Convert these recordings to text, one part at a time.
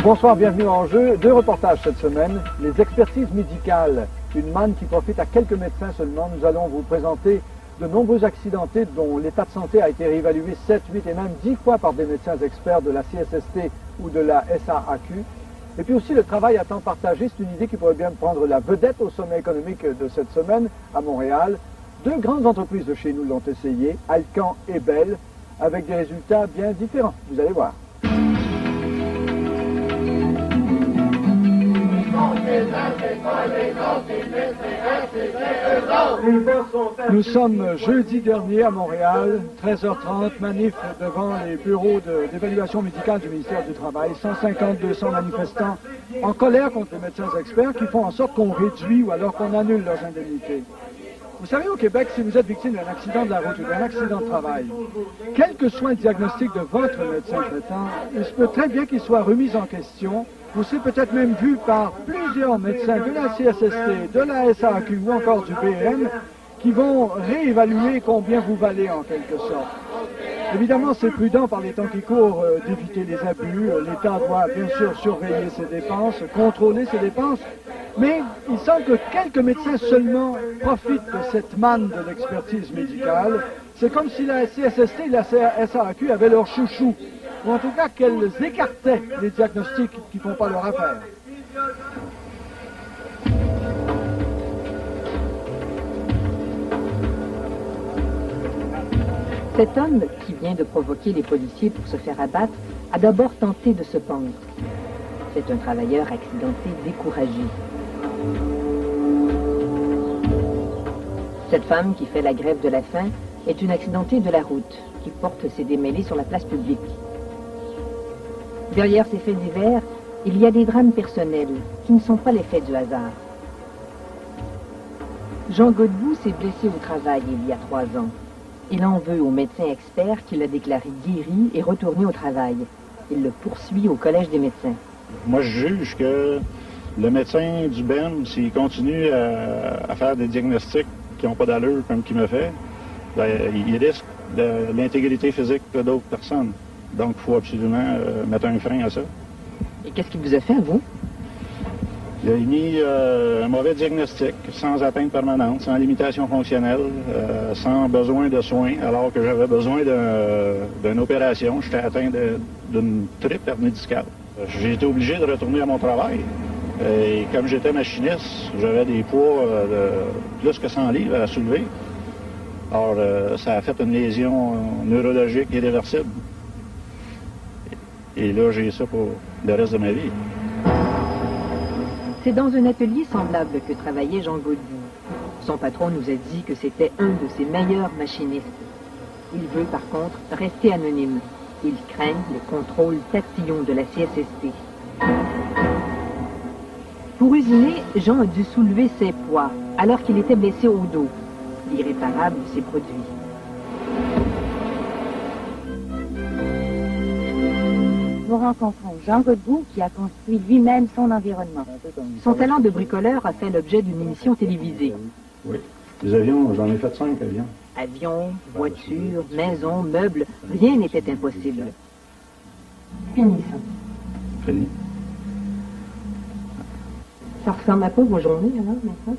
Bonsoir, bienvenue en jeu. Deux reportages cette semaine. Les expertises médicales, une manne qui profite à quelques médecins seulement. Nous allons vous présenter de nombreux accidentés dont l'état de santé a été réévalué 7, 8 et même 10 fois par des médecins experts de la CSST ou de la SAAQ. Et puis aussi le travail à temps partagé, c'est une idée qui pourrait bien prendre la vedette au sommet économique de cette semaine à Montréal. Deux grandes entreprises de chez nous l'ont essayé, Alcan et Bell, avec des résultats bien différents. Vous allez voir. Nous sommes jeudi dernier à Montréal, 13h30, manif devant les bureaux d'évaluation médicale du ministère du Travail, 150-200 manifestants en colère contre les médecins experts qui font en sorte qu'on réduit ou alors qu'on annule leurs indemnités. Vous savez, au Québec, si vous êtes victime d'un accident de la route ou d'un accident de travail, quel que soit le diagnostic de votre médecin traitant, il se peut très bien qu'il soit remis en question. Vous serez peut-être même vu par plusieurs médecins de la CSST, de la SAQ ou encore du BM qui vont réévaluer combien vous valez en quelque sorte. Évidemment, c'est prudent par les temps qui courent d'éviter les abus. L'État doit bien sûr surveiller ses dépenses, contrôler ses dépenses, mais il semble que quelques médecins seulement profitent de cette manne de l'expertise médicale. C'est comme si la CSST et la SAQ avaient leur chouchou, ou en tout cas qu'elles écartaient les diagnostics qui ne font pas leur affaire. Cet homme, qui vient de provoquer les policiers pour se faire abattre, a d'abord tenté de se pendre. C'est un travailleur accidenté découragé. Cette femme qui fait la grève de la faim est une accidentée de la route, qui porte ses démêlés sur la place publique. Derrière ces faits divers, il y a des drames personnels qui ne sont pas l'effet du hasard. Jean Godbout s'est blessé au travail il y a 3 ans. Il en veut au médecin expert qui l'a déclaré guéri et retourné au travail. Il le poursuit au Collège des médecins. Moi, je juge que le médecin du BEM, s'il continue à faire des diagnostics qui n'ont pas d'allure comme qu'il me fait, ben, il risque de l'intégrité physique d'autres personnes. Donc, il faut absolument mettre un frein à ça. Et qu'est-ce qu'il vous a fait, vous? Il a émis un mauvais diagnostic, sans atteinte permanente, sans limitation fonctionnelle, sans besoin de soins, alors que j'avais besoin d'une opération. J'étais atteint d'une triple hernie discale. J'ai été obligé de retourner à mon travail. Et comme j'étais machiniste, j'avais des poids de plus que 100 livres à soulever. Alors, ça a fait une lésion neurologique irréversible. Et là, j'ai ça pour le reste de ma vie. C'est dans un atelier semblable que travaillait Jean Godbout. Son patron nous a dit que c'était un de ses meilleurs machinistes. Il veut par contre rester anonyme. Il craint les contrôles tatillons de la CSST. Pour usiner, Jean a dû soulever ses poids alors qu'il était blessé au dos. L'irréparable s'est produit. Nous rencontrons Jean Godbout qui a construit lui-même son environnement. Son talent de bricoleur a fait l'objet d'une émission télévisée. Oui. Les avions, j'en ai fait 5 avions. Avions, voitures, maisons, meubles, rien n'était impossible. Finissons. Fini. Ça ressemble à quoi vos journées, alors, maintenant?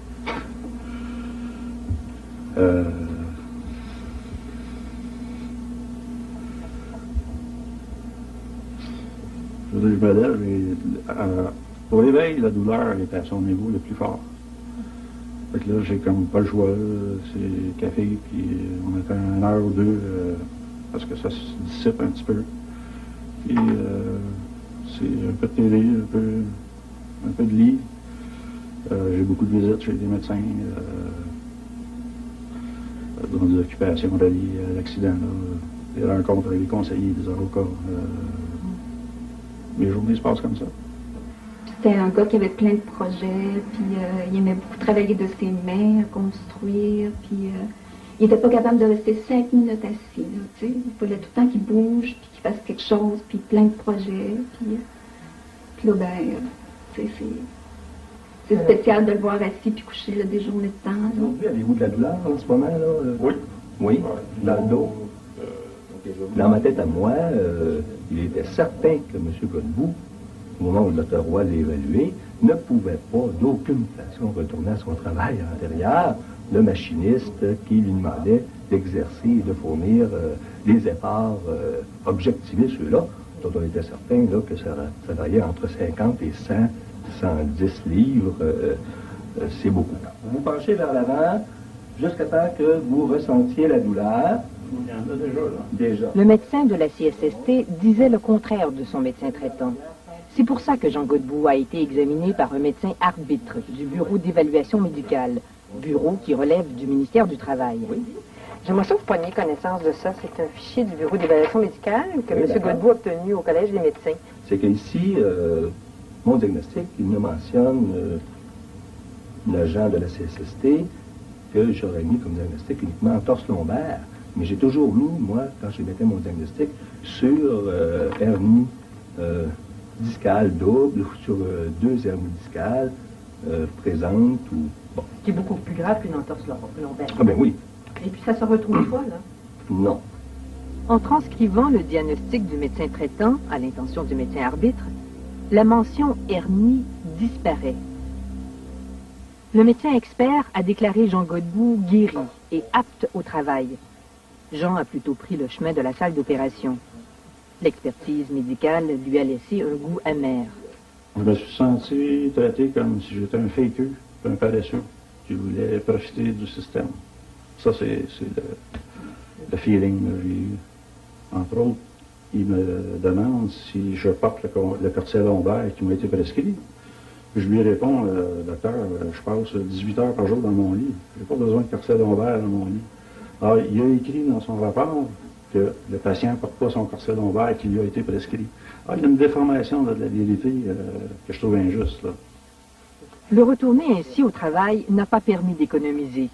Je me lève et au réveil, la douleur est à son niveau le plus fort. Fait que là, j'ai comme pas le choix. C'est café, puis on attend 1 heure ou 2 parce que ça se dissipe un petit peu. Puis c'est un peu de télé, un peu de lit. J'ai beaucoup de visites chez des médecins dans des occupations reliées à l'accident, des rencontres avec les conseillers, des avocats. Mes journées se passent comme ça. C'était un gars qui avait plein de projets, puis il aimait beaucoup travailler de ses mains, construire, puis il n'était pas capable de rester 5 minutes assis, là, tu sais. Il fallait tout le temps qu'il bouge, puis qu'il fasse quelque chose, puis plein de projets, puis là, ben, tu sais, c'est spécial de le voir assis puis couché là, des journées de temps. Aujourd'hui, avez-vous de la douleur en ce moment, là? Oui. Oui, dans le dos. Dans ma tête à moi, il était certain que M. Godbout au moment où le docteur Roy l'a évalué, ne pouvait pas d'aucune façon retourner à son travail antérieur, le machiniste qui lui demandait d'exercer et de fournir les efforts objectivés, ceux-là, dont on était certain là, que ça variait entre 50 et 100, 110 livres. C'est beaucoup. Vous penchez vers l'avant jusqu'à temps que vous ressentiez la douleur. Il y en a déjà, là. Déjà. Le médecin de la CSST disait le contraire de son médecin traitant. C'est pour ça que Jean Godbout a été examiné par un médecin arbitre du Bureau d'évaluation médicale, bureau qui relève du ministère du Travail. Oui. J'aimerais ça que vous preniez connaissance de ça. C'est un fichier du Bureau d'évaluation médicale que Oui, M. d'accord. Godbout a obtenu au Collège des médecins. C'est qu'ici, mon diagnostic, il ne mentionne l'agent de la CSST que j'aurais mis comme diagnostic uniquement en torse lombaire. Mais j'ai toujours mis, moi, quand je mettais mon diagnostic, sur hernie discale double, ou sur deux hernies discales présentes, ou... Bon. Qui est beaucoup plus grave qu'une entorse lombaire. Ah ben oui. Et puis ça se retrouve pas, là. Non. En transcrivant le diagnostic du médecin traitant à l'intention du médecin arbitre, la mention hernie disparaît. Le médecin expert a déclaré Jean Godbout guéri et apte au travail. Jean a plutôt pris le chemin de la salle d'opération. L'expertise médicale lui a laissé un goût amer. Je me suis senti traité comme si j'étais un fakeux, un paresseux, qui voulait profiter du système. Ça, c'est le feeling que j'ai eu. Entre autres, il me demande si je porte le corset lombaire qui m'a été prescrit. Je lui réponds, docteur, je passe 18 heures par jour dans mon lit. Je n'ai pas besoin de corset lombaire dans mon lit. Alors, il a écrit dans son rapport que le patient ne porte pas son corset lombaire qui lui a été prescrit. Alors, il y a une déformation là, de la vérité que je trouve injuste. Là. Le retourner ainsi au travail n'a pas permis d'économiser.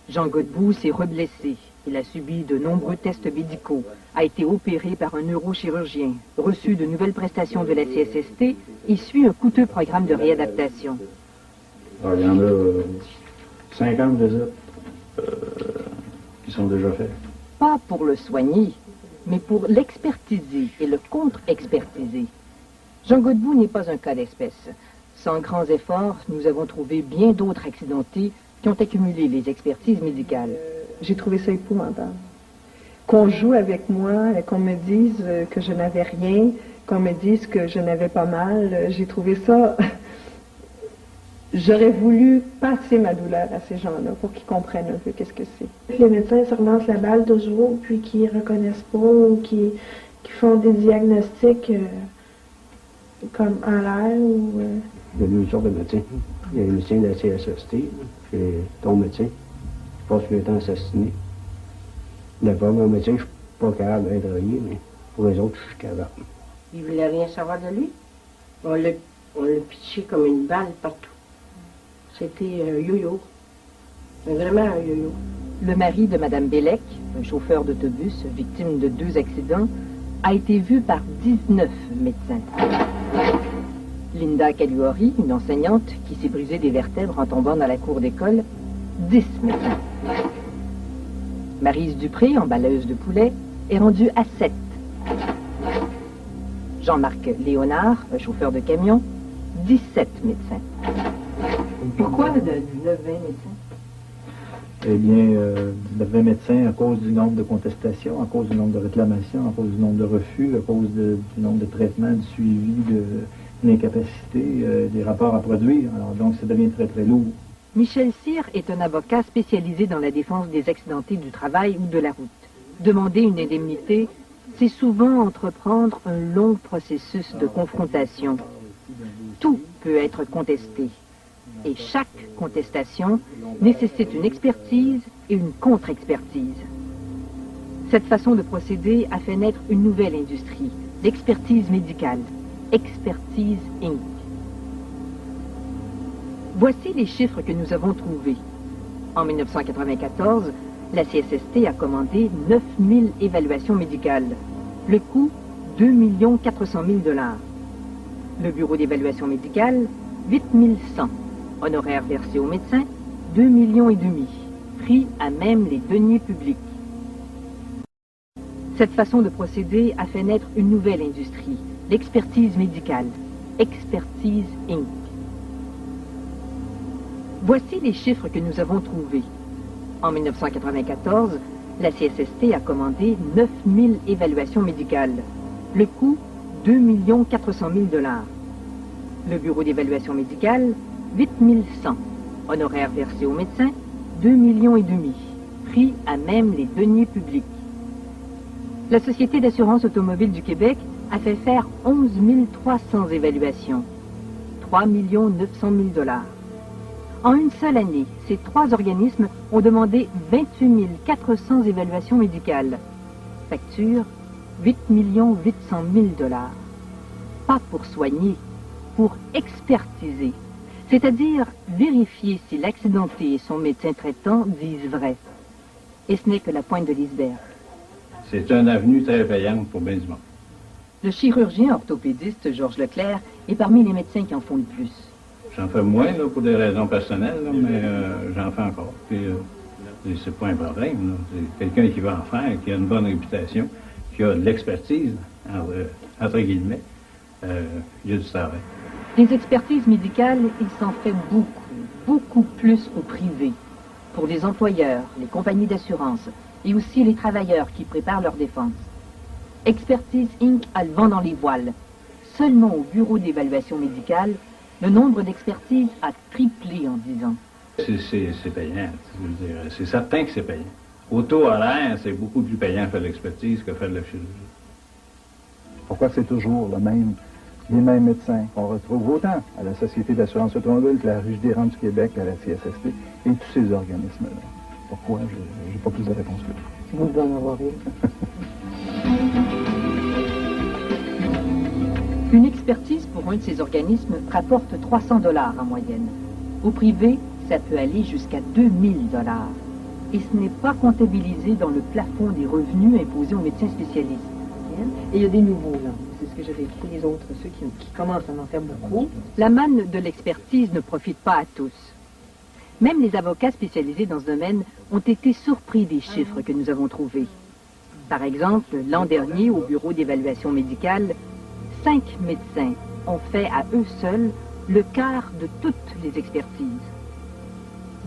Jean Godbout s'est reblessé. Il a subi de nombreux tests médicaux, a été opéré par un neurochirurgien, reçu de nouvelles prestations de la CSST et suit un coûteux programme de réadaptation. Alors, il y en a 50 visites qui sont déjà faites. Pas pour le soigner, mais pour l'expertiser et le contre-expertiser. Jean Godbout n'est pas un cas d'espèce. Sans grands efforts, nous avons trouvé bien d'autres accidentés qui ont accumulé les expertises médicales. J'ai trouvé ça épouvantable. Qu'on joue avec moi, qu'on me dise que je n'avais rien, qu'on me dise que je n'avais pas mal, j'ai trouvé ça... J'aurais voulu passer ma douleur à ces gens-là pour qu'ils comprennent un peu qu'est-ce que c'est. Les médecins se relancent la balle toujours, puis qui reconnaissent pas, ou qui font des diagnostics comme en l'air, ou... Il y a deux sortes de médecins. Il y a les médecins de la CSST, puis ton médecin. Je pense qu'il a été assassiné. D'accord, mon médecin, je ne suis pas capable d'être rien, mais pour les autres, je suis capable. Il voulait rien savoir de lui. On l'a pitché comme une balle partout. C'était un yo-yo. Vraiment un yo-yo. Le mari de Mme Bellec, un chauffeur d'autobus victime de 2 accidents, a été vu par 19 médecins. Linda Caluori, une enseignante qui s'est brisé des vertèbres en tombant dans la cour d'école, 10 médecins. Maryse Dupré, emballeuse de poulet, est rendue à 7. Jean-Marc Léonard, un chauffeur de camion, 17 médecins. Pourquoi de 19-20 médecins? Eh bien, 20 médecins à cause du nombre de contestations, à cause du nombre de réclamations, à cause du nombre de refus, à cause du nombre de traitements, du suivi, de l'incapacité, des rapports à produire. Alors donc, ça devient très, très lourd. Michel Cyr est un avocat spécialisé dans la défense des accidentés du travail ou de la route. Demander une indemnité, c'est souvent entreprendre un long processus de confrontation. Tout peut être contesté. Et chaque contestation nécessite une expertise et une contre-expertise. Cette façon de procéder a fait naître une nouvelle industrie, l'expertise médicale, Expertise Inc. Voici les chiffres que nous avons trouvés. En 1994, la CSST a commandé 9000 évaluations médicales. Le coût, 2 400 000 $. Le bureau d'évaluation médicale, 8 100. Honoraires versés aux médecins, 2,5 millions. Prix à même les deniers publics. Cette façon de procéder a fait naître une nouvelle industrie, l'expertise médicale, Expertise Inc. Voici les chiffres que nous avons trouvés. En 1994, la CSST a commandé 9000 évaluations médicales. Le coût, 2 400 000 $. Le bureau d'évaluation médicale, 8 100. Honoraires versés aux médecins, 2,5 millions. Prix à même les deniers publics. La Société d'assurance automobile du Québec a fait faire 11 300 évaluations, 3 900 000 $. En une seule année, ces trois organismes ont demandé 28 400 évaluations médicales. Facture, 8 800 000 $. Pas pour soigner, pour expertiser, c'est-à-dire vérifier si l'accidenté et son médecin traitant disent vrai. Et ce n'est que la pointe de l'iceberg. C'est une avenue très payante pour bien du monde. Le chirurgien orthopédiste Georges Leclerc est parmi les médecins qui en font le plus. J'en fais moins là, pour des raisons personnelles, là, mais j'en fais encore. Puis c'est pas un problème. C'est quelqu'un qui va en faire, qui a une bonne réputation, qui a de l'expertise, entre guillemets. Il y a du travail. Les expertises médicales, il s'en fait beaucoup plus au privé. Pour les employeurs, les compagnies d'assurance et aussi les travailleurs qui préparent leur défense. Expertise Inc. a le vent dans les voiles. Seulement au bureau d'évaluation médicale, le nombre d'expertises a triplé en 10 ans. C'est payant. C'est certain que c'est payant. Au taux horaire, c'est beaucoup plus payant faire de l'expertise que faire de la chirurgie. Pourquoi c'est toujours les mêmes médecins qu'on retrouve autant à la Société d'assurance automobile que la Régie des rentes du Québec, à la CSST et tous ces organismes-là? Pourquoi? Je n'ai pas plus de réponse que ça. Vous devez en avoir une expertise pour un de ces organismes rapporte 300 $ en moyenne. Au privé, ça peut aller jusqu'à 2000 $. Et ce n'est pas comptabilisé dans le plafond des revenus imposés aux médecins spécialistes. Et il y a des nouveaux, là. C'est ce que j'avais écrit, les autres, ceux qui commencent à en faire beaucoup. La manne de l'expertise ne profite pas à tous. Même les avocats spécialisés dans ce domaine ont été surpris des chiffres que nous avons trouvés. Par exemple, l'an dernier, au bureau d'évaluation médicale, 5 médecins ont fait à eux seuls le quart de toutes les expertises.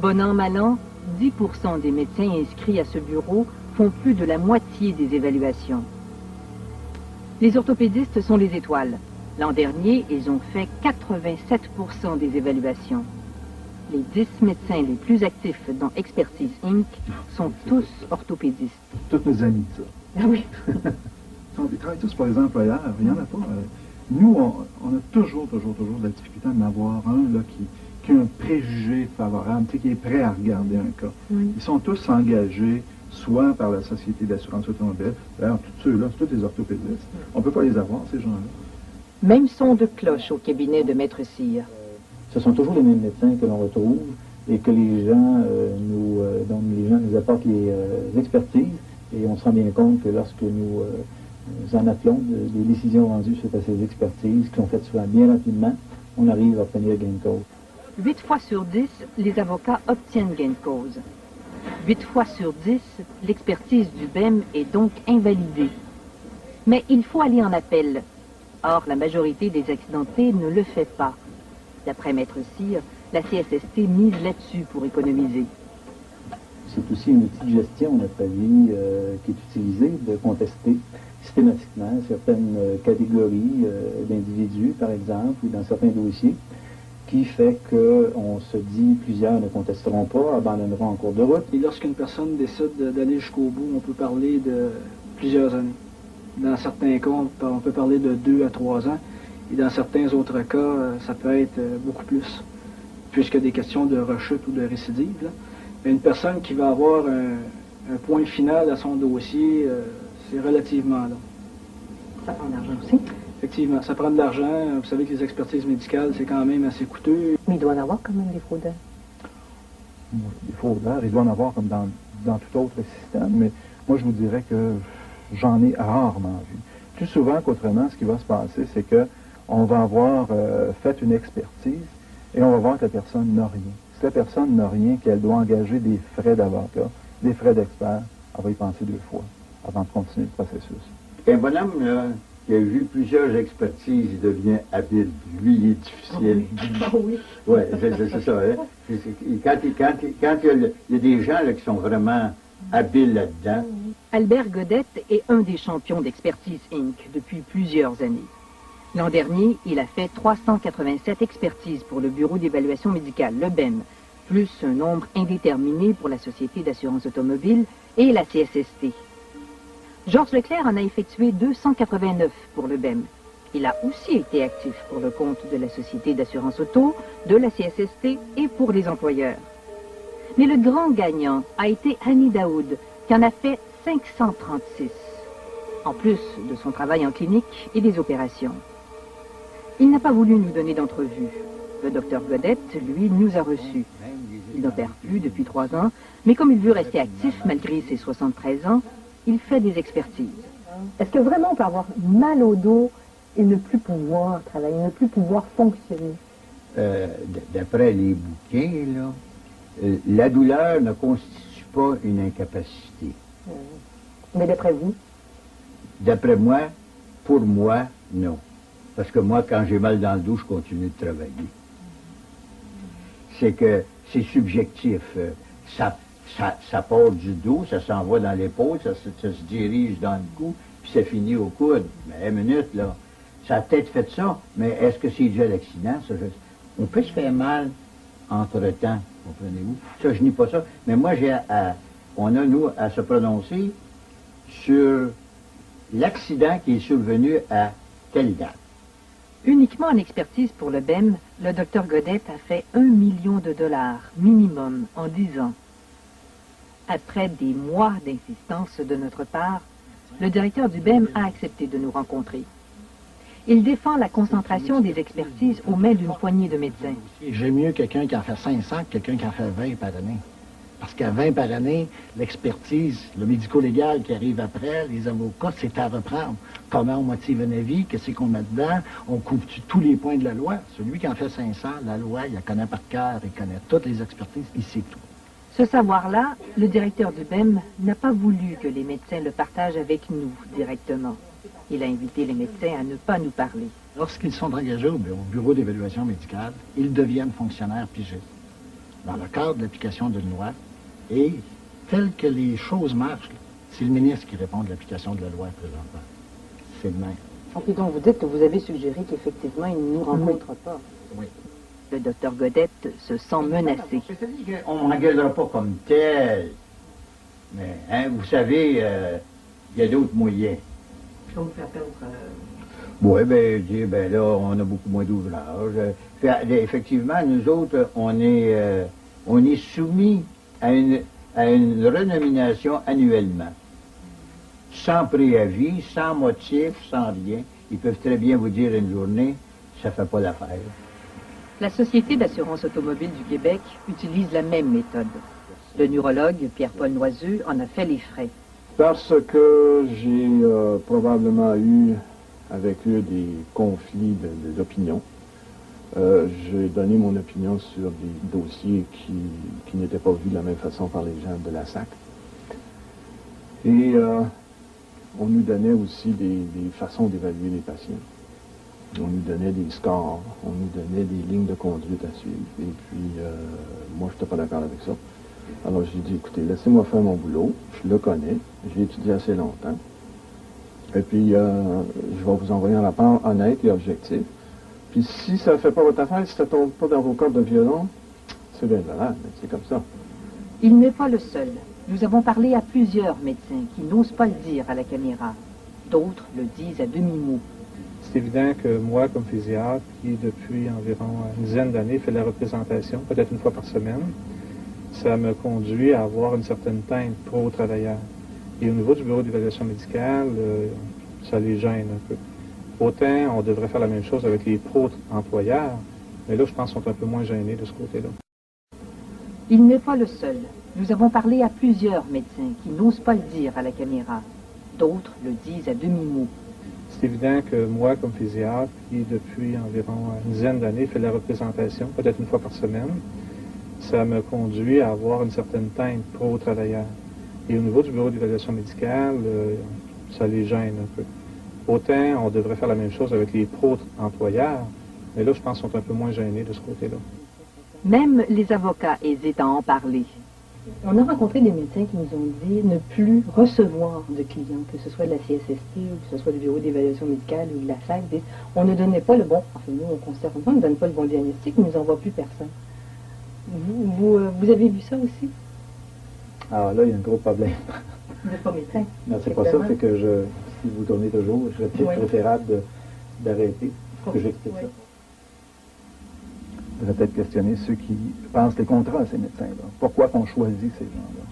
Bon an, mal an, 10% des médecins inscrits à ce bureau font plus de la moitié des évaluations. Les orthopédistes sont les étoiles. L'an dernier, ils ont fait 87% des évaluations. Les 10 médecins les plus actifs dans Expertise Inc. sont tous orthopédistes. Tous nos amis, ça. Ah oui. Ils travaillent tous pour les employeurs. Il n'y en a pas. Nous, on a toujours de la difficulté à en avoir un là, qui a un préjugé favorable, qui est prêt à regarder un cas. Oui. Ils sont tous engagés, soit par la Société d'assurance automobile. D'ailleurs, tous ceux-là, c'est tous des orthopédistes. On ne peut pas les avoir, ces gens-là. Même son de cloche au cabinet de Maître Cyr. Ce sont toujours les mêmes médecins que l'on retrouve et que les gens nous apportent les expertises. Et on se rend bien compte que lorsque nous en appelons des décisions rendues suite à ces expertises, qui sont faites souvent bien rapidement, on arrive à obtenir gain de cause. 8 fois sur 10, les avocats obtiennent gain de cause. 8 fois sur 10, l'expertise du BEM est donc invalidée. Mais il faut aller en appel. Or, la majorité des accidentés ne le fait pas. D'après Maître Cyr, la CSST mise là-dessus pour économiser. C'est aussi un outil de gestion, à notre avis, qui est utilisé de contester systématiquement certaines catégories d'individus, par exemple, ou dans certains dossiers, qui fait qu'on se dit plusieurs ne contesteront pas, abandonneront en cours de route. Et lorsqu'une personne décide d'aller jusqu'au bout, on peut parler de plusieurs années. Dans certains cas, on peut parler de 2 à 3 ans, et dans certains autres cas, ça peut être beaucoup plus, puisqu'il y a des questions de rechute ou de récidive. Là. Mais une personne qui va avoir un point final à son dossier, c'est relativement long. Ça prend de l'argent aussi? Effectivement, ça prend de l'argent. Vous savez que les expertises médicales, c'est quand même assez coûteux. Mais il doit en avoir quand même des fraudeurs. Des fraudeurs, il doit en avoir comme dans tout autre système, mais moi je vous dirais que j'en ai rarement vu. Plus souvent qu'autrement, ce qui va se passer, c'est qu'on va avoir fait une expertise et on va voir que la personne n'a rien. Si la personne n'a rien, qu'elle doit engager des frais d'avocat, des frais d'expert, elle va y penser 2 fois avant de continuer le processus. Un bonhomme, là, qui a vu plusieurs expertises, il devient habile. Lui, il est difficile. Ah oui. Oui, c'est ça. Hein? Quand il y a des gens là, qui sont vraiment habiles là-dedans. Albert Godette est un des champions d'Expertise Inc. depuis plusieurs années. L'an dernier, il a fait 387 expertises pour le Bureau d'évaluation médicale, le BEM, plus un nombre indéterminé pour la Société d'assurance automobile et la CSST. Georges Leclerc en a effectué 289 pour le BEM. Il a aussi été actif pour le compte de la Société d'assurance auto, de la CSST et pour les employeurs. Mais le grand gagnant a été Annie Daoud, qui en a fait 536, en plus de son travail en clinique et des opérations. Il n'a pas voulu nous donner d'entrevue. Le docteur Godette, lui, nous a reçus. Il n'opère plus depuis 3 ans, mais comme il veut rester actif malgré ses 73 ans, il fait des expertises. Est-ce que vraiment on peut avoir mal au dos et ne plus pouvoir travailler, ne plus pouvoir fonctionner? D'après les bouquins, là, la douleur ne constitue pas une incapacité. Mais d'après vous? D'après moi, pour moi, non. Parce que moi, quand j'ai mal dans le dos, je continue de travailler. C'est que c'est subjectif. Ça part du dos, ça s'en va dans l'épaule, ça se dirige dans le cou, puis ça finit au coude. Mais une minute, là, ça a peut-être fait ça, mais est-ce que c'est dû à l'accident? On peut se faire mal entre-temps, comprenez-vous? Ça, je nie pas ça. Mais moi, on a, nous, à se prononcer sur l'accident qui est survenu à telle date. Uniquement en expertise pour le BEM, le docteur Godette a fait $1 million minimum en 10 ans. Après des mois d'insistance de notre part, le directeur du BEM a accepté de nous rencontrer. Il défend la concentration des expertises aux mains d'une poignée de médecins. J'aime mieux quelqu'un qui en fait 500 que quelqu'un qui en fait 20 par année. Parce qu'à 20 par année, l'expertise, le médico-légal qui arrive après, les avocats, c'est à reprendre. Comment on motive un avis, qu'est-ce qu'on met dedans, on coupe tous les points de la loi. Celui qui en fait 500, la loi, il la connaît par cœur, il connaît toutes les expertises, il sait tout. Ce savoir-là, le directeur du BEM n'a pas voulu que les médecins le partagent avec nous directement. Il a invité les médecins à ne pas nous parler. Lorsqu'ils sont engagés au bureau d'évaluation médicale, ils deviennent fonctionnaires pigistes dans le cadre de l'application d'une loi. Et tel que les choses marchent, c'est le ministre qui répond de l'application de la loi présentement. C'est le même. Ok, donc vous dites que vous avez suggéré qu'effectivement, il ne nous rencontre pas. Oui. Le docteur Godette se sent menacé. On n'engueulera pas comme tel. Mais, hein, vous savez, il y a d'autres moyens. Comme faire perdre... Oui, ben là, on a beaucoup moins d'ouvrages. Effectivement, nous autres, on est soumis à une renomination annuellement. Sans préavis, sans motif, sans rien. Ils peuvent très bien vous dire une journée, ça ne fait pas l'affaire. La Société d'assurance automobile du Québec utilise la même méthode. Le neurologue Pierre-Paul Noiseux en a fait les frais. Parce que j'ai probablement eu avec eux des conflits d'opinion. J'ai donné mon opinion sur des dossiers qui n'étaient pas vus de la même façon par les gens de la SAC. Et on nous donnait aussi des façons d'évaluer les patients. On nous donnait des scores, on nous donnait des lignes de conduite à suivre. Et puis, moi, je n'étais pas d'accord avec ça. Alors, j'ai dit, écoutez, laissez-moi faire mon boulot. Je le connais, je l'ai étudié assez longtemps. Et puis, je vais vous envoyer un rapport honnête et objectif. Puis si ça ne fait pas votre affaire, si ça ne tombe pas dans vos cordes de violon, c'est bien malade, mais c'est comme ça. Il n'est pas le seul. Nous avons parlé à plusieurs médecins qui n'osent pas le dire à la caméra. D'autres le disent à demi-mot. C'est évident que moi, comme physiatre, qui depuis environ une dizaine d'années fait la représentation, peut-être une fois par semaine, ça me conduit à avoir une certaine teinte pro-travailleur. Et au niveau du bureau d'évaluation médicale, ça les gêne un peu. Autant, on devrait faire la même chose avec les pro-employeurs, mais là, je pense qu'ils sont un peu moins gênés de ce côté-là. Il n'est pas le seul. Nous avons parlé à plusieurs médecins qui n'osent pas le dire à la caméra. D'autres le disent à demi-mot. C'est évident que moi, comme physiatre, qui depuis environ une dizaine d'années fait la représentation, peut-être une fois par semaine, ça me conduit à avoir une certaine teinte pro-travailleur. Et au niveau du bureau d'évaluation médicale, ça les gêne un peu. Autant on devrait faire la même chose avec les pro-employeurs, mais là, je pense qu'ils sont un peu moins gênés de ce côté-là. Même les avocats hésitent à en parler. On a rencontré des médecins qui nous ont dit ne plus recevoir de clients, que ce soit de la CSST ou que ce soit du bureau d'évaluation médicale ou de la SAC. On ne donnait pas le bon, enfin nous on considère qu'on ne donne pas le bon diagnostic, mais ils n'envoient plus personne. Vous avez vu ça aussi? Alors là, il y a un gros problème. Vous n'êtes pas médecin. Non, c'est pas ça, c'est que si vous tournez toujours, je serais préférable d'arrêter, que j'explique ça. Je vais peut-être questionner ceux qui pensent les contrats à ces médecins-là. Pourquoi qu'on choisit ces gens-là?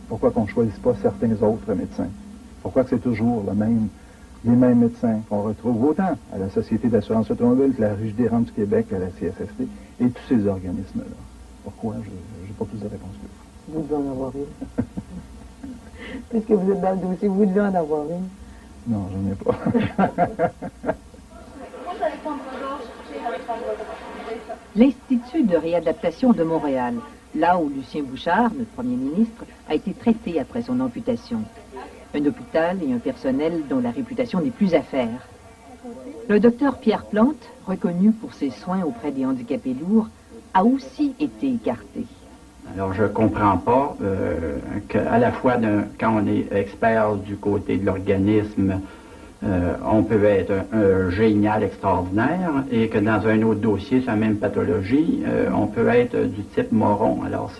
Pourquoi qu'on ne choisit pas certains autres médecins? Pourquoi que c'est toujours les mêmes médecins qu'on retrouve autant à la Société d'assurance automobile que la Régie des rentes du Québec, à la CSST, et tous ces organismes-là? Pourquoi? Je n'ai pas plus de réponse que ça. Vous devez en avoir une. Puisque vous êtes dans le dossier, vous devez en avoir une. Non, j'en ai pas. L'Institut de réadaptation de Montréal, là où Lucien Bouchard, notre premier ministre, a été traité après son amputation. Un hôpital et un personnel dont la réputation n'est plus à faire. Le docteur Pierre Plante, reconnu pour ses soins auprès des handicapés lourds, a aussi été écarté. Alors, je ne comprends pas qu'à la fois, quand on est expert du côté de l'organisme, on peut être un génial extraordinaire et que dans un autre dossier sur la même pathologie, on peut être du type moron. Alors,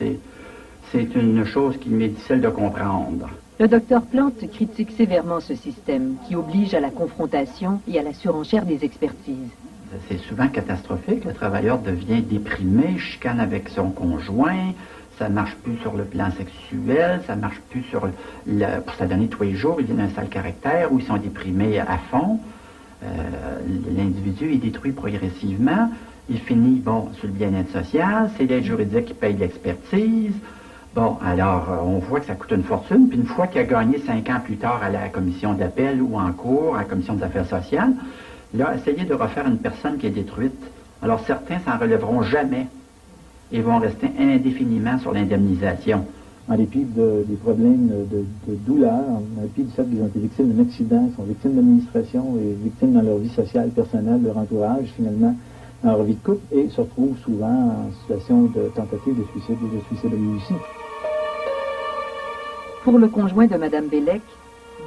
c'est une chose qui m'est difficile de comprendre. Le docteur Plante critique sévèrement ce système qui oblige à la confrontation et à la surenchère des expertises. C'est souvent catastrophique. Le travailleur devient déprimé, chicane avec son conjoint, ça ne marche plus sur le plan sexuel, ça ne marche plus pour s'adonner tous les jours, ils viennent un sale caractère où ils sont déprimés à fond. L'individu est détruit progressivement. Il finit, sur le bien-être social, c'est l'aide juridique qui paye l'expertise. Bon, alors, on voit que ça coûte une fortune, puis une fois qu'il a gagné 5 ans plus tard à la commission d'appel ou en cours, à la commission des affaires sociales, là, essayer de refaire une personne qui est détruite. Alors, certains s'en relèveront jamais et vont rester indéfiniment sur l'indemnisation. En dépit des problèmes de douleur, en dépit du fait qu'ils ont été victimes d'un accident, ils sont victimes d'administration et victimes dans leur vie sociale, personnelle, leur entourage, finalement, dans leur vie de couple, et se retrouvent souvent en situation de tentative de suicide ou de suicide réussi. Pour le conjoint de Mme Bellec,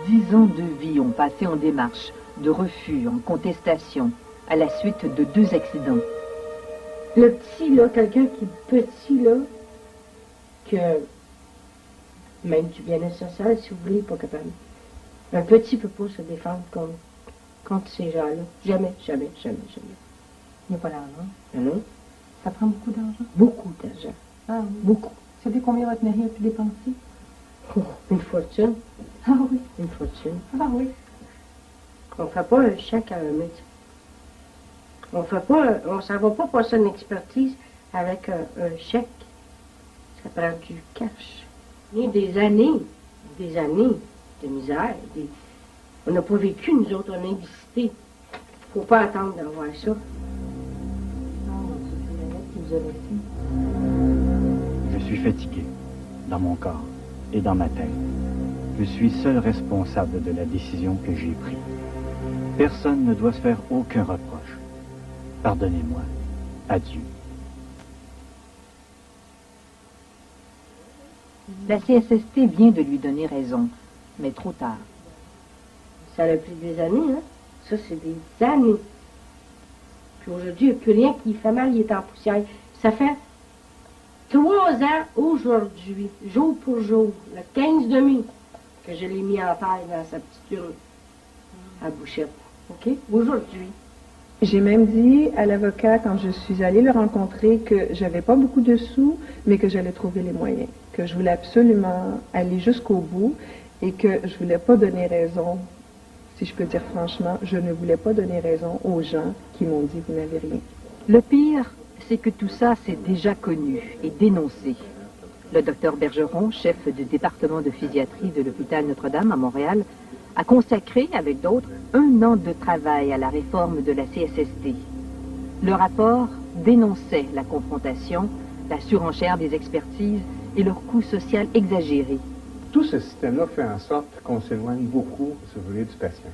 10 ans de vie ont passé en démarche, de refus, en contestation, à la suite de 2 accidents. Le petit, là, quelqu'un qui est petit, là, que même du bien-être social, si vous voulez, pas capable. Un petit ne peut pas se défendre contre ces gens-là. Jamais, jamais, jamais, jamais. Il n'y a pas d'argent. Non. Ça prend beaucoup d'argent? Beaucoup d'argent. Ah oui. Beaucoup. Vous savez combien votre mari a pu dépenser? Oh, une fortune. Ah oui. Une fortune. Ah oui. On ne fait pas un chèque à un médecin. On ne s'en va pas passer une expertise avec un chèque. Ça prend du cash. Il y a des années de misère. On n'a pas vécu, nous autres, on a existé. Il ne faut pas attendre d'avoir ça. Je suis fatigué, dans mon corps et dans ma tête. Je suis seul responsable de la décision que j'ai prise. Personne ne doit se faire aucun reproche. Pardonnez-moi. Adieu. La CSST vient de lui donner raison, mais trop tard. Ça a pris des années, hein? Ça, c'est des années. Puis aujourd'hui, il n'y a plus rien qui fait mal, il est en poussière. Ça fait 3 ans aujourd'hui, jour pour jour, le 15 de mai, que je l'ai mis en taille dans sa petite urne à Bouchette. OK? Aujourd'hui. J'ai même dit à l'avocat, quand je suis allée le rencontrer, que j'avais pas beaucoup de sous, mais que j'allais trouver les moyens, que je voulais absolument aller jusqu'au bout et que je voulais pas donner raison, si je peux dire franchement, je ne voulais pas donner raison aux gens qui m'ont dit « vous n'avez rien ». Le pire, c'est que tout ça, c'est déjà connu et dénoncé. Le docteur Bergeron, chef du département de physiatrie de l'hôpital Notre-Dame à Montréal, a consacré, avec d'autres, 1 an de travail à la réforme de la CSST. Le rapport dénonçait la confrontation, la surenchère des expertises et leur coût social exagéré. Tout ce système-là fait en sorte qu'on s'éloigne beaucoup, si vous voulez, du patient.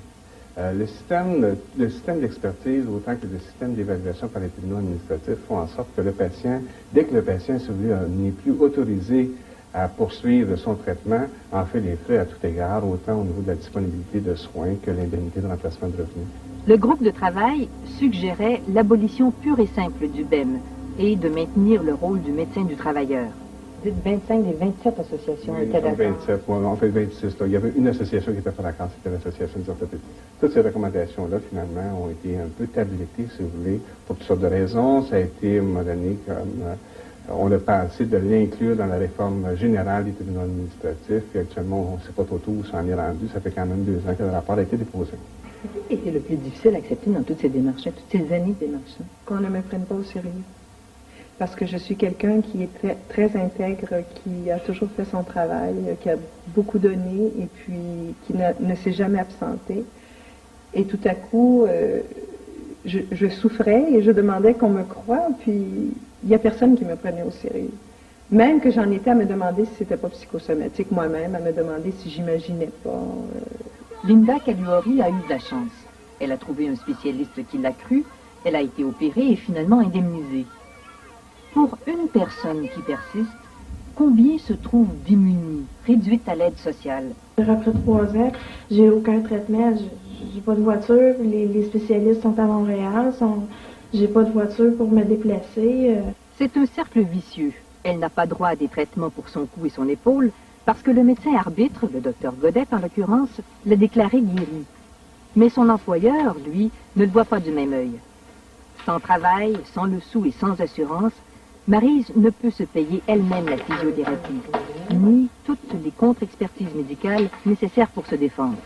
Le système d'expertise, autant que le système d'évaluation par les tribunaux administratifs, font en sorte que le patient, dès que le patient n'est plus autorisé à poursuivre son traitement, en fait les frais à tout égard, autant au niveau de la disponibilité de soins que l'indemnité de remplacement de revenus. Le groupe de travail suggérait l'abolition pure et simple du BEM et de maintenir le rôle du médecin du travailleur. Dites 25 des 27 associations étaient d'accord. 27, en fait 26. Là. Il y avait une association qui n'était pas d'accord, c'était l'association des orthopédistes. Toutes ces recommandations-là, finalement, ont été un peu tablettées, si vous voulez, pour toutes sortes de raisons. Ça a été, à un moment donné, comme... on a pensé de l'inclure dans la réforme générale des tribunaux administratifs, et actuellement, on ne sait pas trop où ça en est rendu. Ça fait quand même 2 ans que le rapport a été déposé. Qu'est-ce qui a été le plus difficile à accepter dans toutes ces démarches-là, toutes ces années de démarches? Qu'on ne me prenne pas au sérieux. Parce que je suis quelqu'un qui est très intègre, qui a toujours fait son travail, qui a beaucoup donné et puis qui ne s'est jamais absenté. Et tout à coup, je souffrais et je demandais qu'on me croie, puis il n'y a personne qui me prenait au sérieux. Même que j'en étais à me demander si c'était pas psychosomatique moi-même, à me demander si j'imaginais pas. Linda Caliori a eu de la chance. Elle a trouvé un spécialiste qui l'a cru, elle a été opérée et finalement indemnisée. Pour une personne qui persiste, combien se trouve démunie, réduite à l'aide sociale? Après 3 ans, j'ai aucun traitement, j'ai pas de voiture, les spécialistes sont à Montréal, j'ai pas de voiture pour me déplacer. C'est un cercle vicieux. Elle n'a pas droit à des traitements pour son cou et son épaule parce que le médecin arbitre, le docteur Godet en l'occurrence, l'a déclaré guéri. Mais son employeur, lui, ne le voit pas du même œil. Sans travail, sans le sou et sans assurance, Maryse ne peut se payer elle-même la physiothérapie, ni toutes les contre-expertises médicales nécessaires pour se défendre.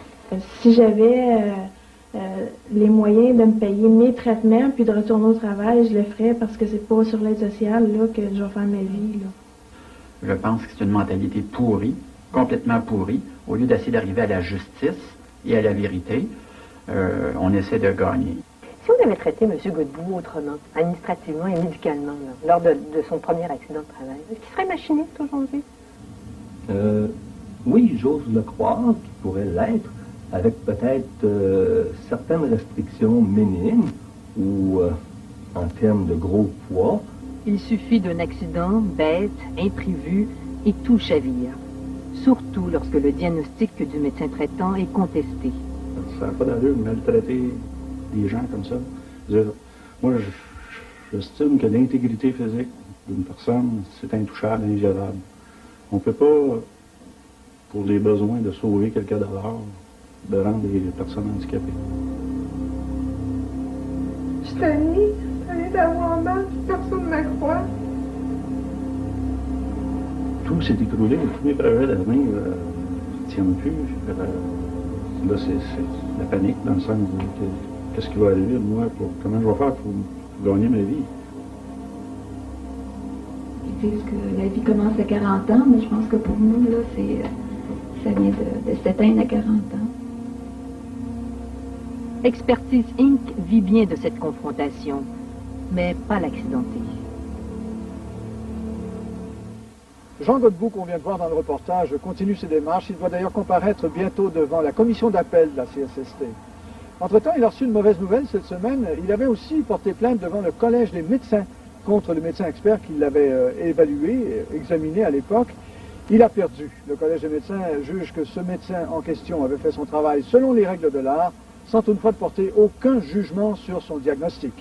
Si j'avais les moyens de me payer mes traitements puis de retourner au travail, je le ferais parce que c'est pas sur l'aide sociale là, que je vais faire ma vie. Là. Je pense que c'est une mentalité pourrie, complètement pourrie. Au lieu d'essayer d'arriver à la justice et à la vérité, on essaie de gagner. Si on avait traité M. Godbout autrement, administrativement et médicalement, là, lors de son premier accident de travail, est-ce qu'il serait machiniste aujourd'hui? Oui, j'ose le croire qu'il pourrait l'être, avec peut-être certaines restrictions minimes ou en termes de gros poids. Il suffit d'un accident bête, imprévu, et tout chavire. Surtout lorsque le diagnostic du médecin traitant est contesté. Ça n'a pas d'allure de maltraiter des gens comme ça. Moi, j'estime que l'intégrité physique d'une personne, c'est intouchable, inviolable. On ne peut pas, pour les besoins de sauver quelques dollars, de rendre des personnes handicapées. Je suis tannée d'avoir mal, personne ne me croit. Tout s'est écroulé, tous mes projets d'avenir ne tiennent plus. Là, c'est la panique dans le sens de qu'est-ce qui va arriver de moi, comment je vais faire pour gagner ma vie. Ils disent que la vie commence à 40 ans, mais je pense que pour nous, là, ça vient de s'éteindre à 40 ans. Expertise Inc. vit bien de cette confrontation, mais pas l'accidenté. Jean Godbout, qu'on vient de voir dans le reportage, continue ses démarches. Il doit d'ailleurs comparaître bientôt devant la commission d'appel de la CSST. Entre-temps, il a reçu une mauvaise nouvelle cette semaine. Il avait aussi porté plainte devant le Collège des médecins contre le médecin expert qui l'avait évalué, examiné à l'époque. Il a perdu. Le Collège des médecins juge que ce médecin en question avait fait son travail selon les règles de l'art, sans toutefois porter aucun jugement sur son diagnostic.